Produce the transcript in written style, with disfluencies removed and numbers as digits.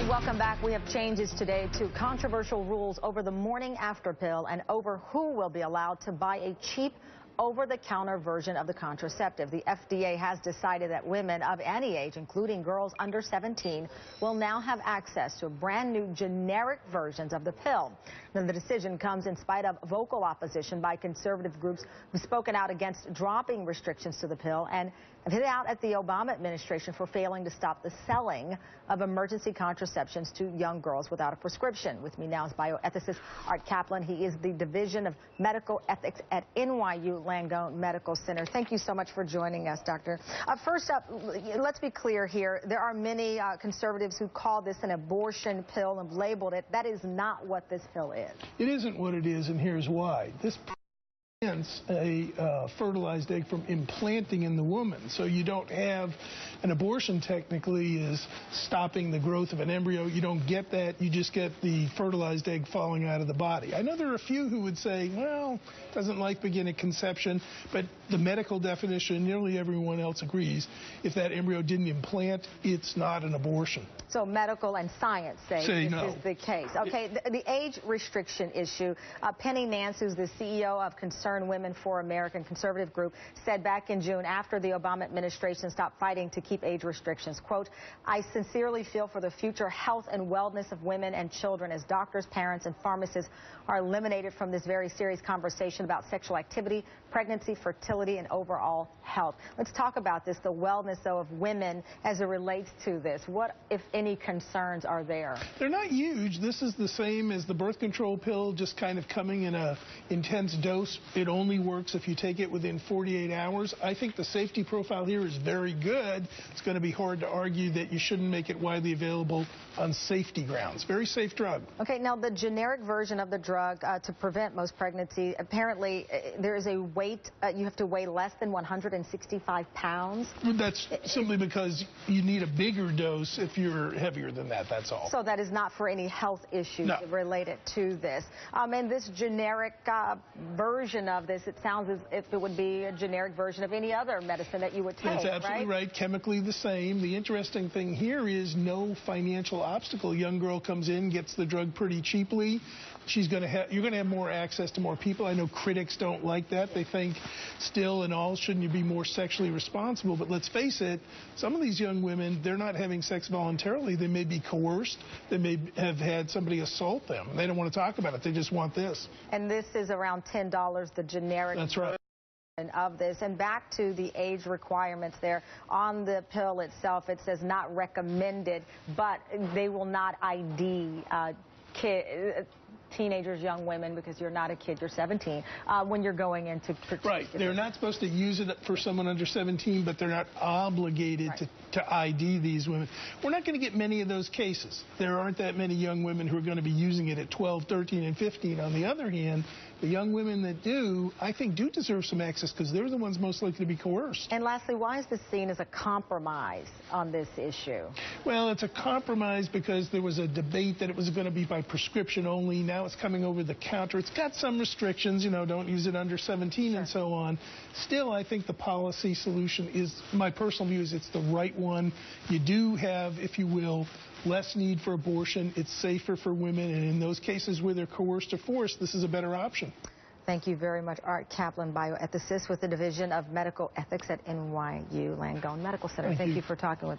Welcome back. We have changes today to controversial rules over the morning after pill and over who will be allowed to buy a cheap over-the-counter version of the contraceptive. The FDA has decided that women of any age, including girls under 17, will now have access to brand new generic versions of the pill. Now, the decision comes in spite of vocal opposition by conservative groups who've spoken out against dropping restrictions to the pill and have hit out at the Obama administration for failing to stop the selling of emergency contraceptions to young girls without a prescription. With me now is bioethicist Arthur Caplan. He is the Division of Medical Ethics at NYU Langone Medical Center. Thank you so much for joining us, Doctor. First up, let's be clear here. There are many conservatives who call this an abortion pill and labeled it. That is not what this pill is. It isn't what it is, and here's why. This prevents a fertilized egg from implanting in the woman. So you don't have an abortion, technically, is stopping the growth of an embryo. You don't get that. You just get the fertilized egg falling out of the body. I know there are a few who would say, well, doesn't life begin at conception? But the medical definition, nearly everyone else agrees, if that embryo didn't implant, it's not an abortion. So medical and science say this no. is the case. Okay, the age restriction issue. Penny Nance, who's the CEO of Concerned Women for American conservative group, said back in June, after the Obama administration stopped fighting to keep age restrictions, quote, "I sincerely feel for the future health and wellness of women and children as doctors, parents, and pharmacists are eliminated from this very serious conversation about sexual activity, pregnancy, fertility, and overall health." Let's talk about this, the wellness, though, of women as it relates to this. What, if any, concerns are there? They're not huge. This is the same as the birth control pill, just kind of coming in a intense dose. It only works if you take it within 48 hours. I think the safety profile here is very good. It's going to be hard to argue that you shouldn't make it widely available on safety grounds. Very safe drug. Okay, now the generic version of the drug to prevent most pregnancy, apparently there is a weight, you have to weigh less than 165 pounds. That's simply because you need a bigger dose if you're heavier than that, that's all. So that is not for any health issues related to this. And this generic version of this, it sounds as if it would be a generic version of any other medicine that you would take, That's absolutely right. Chemically the same. The interesting thing here is no financial obstacle. A young girl comes in, gets the drug pretty cheaply. You're going to have more access to more people. I know critics don't like that. They think still and all, shouldn't you be more sexually responsible? But let's face it, some of these young women, they're not having sex voluntarily. They may be coerced. They may have had somebody assault them. They don't want to talk about it. They just want this. And this is around $10, the generic. That's right. Of this. And back to the age requirements there on the pill itself, it says not recommended, but they will not ID teenagers, young women, because you're not a kid, you're 17, when you're going into... Right. They're not supposed to use it for someone under 17, but they're not obligated to ID these women. We're not going to get many of those cases. There aren't that many young women who are going to be using it at 12, 13, and 15. On the other hand, the young women that do, I think, do deserve some access because they're the ones most likely to be coerced. And lastly, why is this seen as a compromise on this issue? Well, it's a compromise because there was a debate that it was going to be by prescription only. Now it's coming over the counter. It's got some restrictions, you know, don't use it under 17 and so on. Still, I think the policy solution is, my personal view is it's the right one. You do have, if you will, less need for abortion. It's safer for women, and in those cases where they're coerced or forced, this is a better option. Thank you very much, Arthur Caplan, bioethicist with the Division of Medical Ethics at NYU Langone Medical Center. Thank you for talking with us.